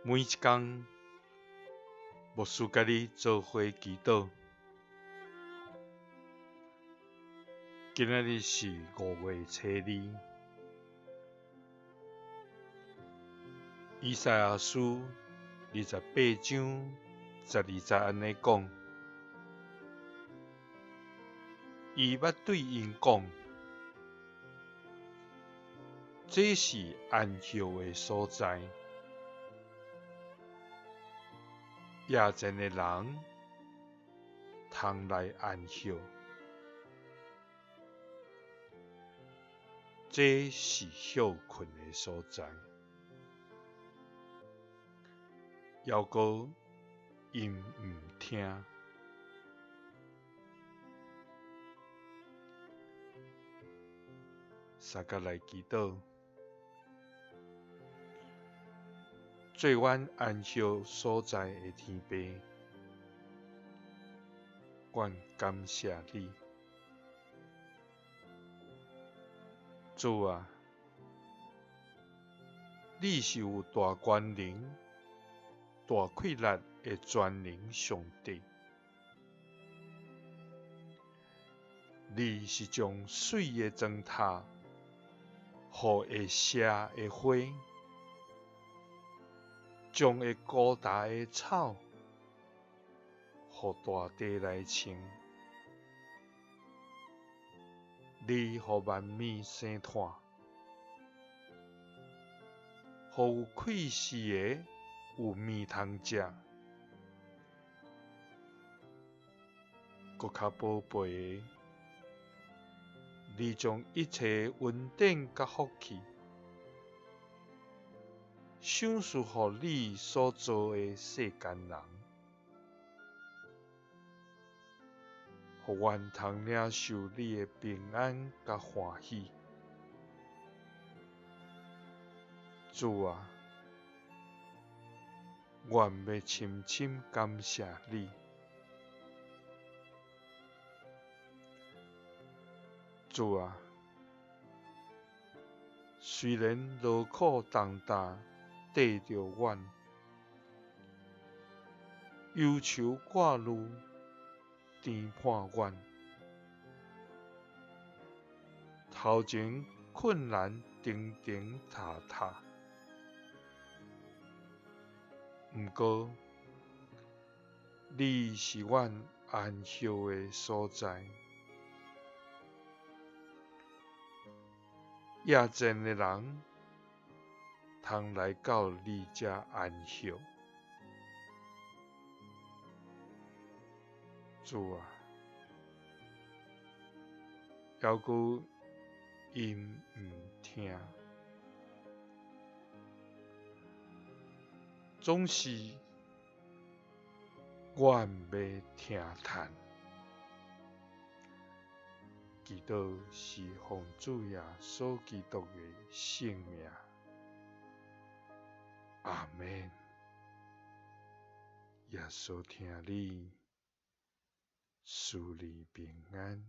每一天，牧师甲你做伙祈祷。今仔日是5月初2，以赛亚书28章12节安尼讲：伊捌对因讲，这是安息的所在。夜前的人通来安息，这是休困的所在。犹阁因毋听，三甲来祈祷，做阮安息所在的天父，阮感谢你。主啊，你是有大权能、大气力的全能上帝。你是将水的砖塔，予会谢的花，将会高大的草，予大地来穿。你予万物生炭，予有气势的有面通食，搁较宝贝的，你将一切恩典甲福气，赏赐予你所造的世间人，予阮通领受你的平安甲欢喜。主啊，阮要深深感谢你。主啊，虽然劳苦重担缀着阮，忧愁挂虑填伴阮，头前困难重重塌塌，毋过你是阮安息的所在。夜前的人通来到你遮安息。主啊，犹阁因毋听，总是阮要听叹。祈祷是奉主耶稣基督的圣名。阿们。耶稣听你，赐你平安。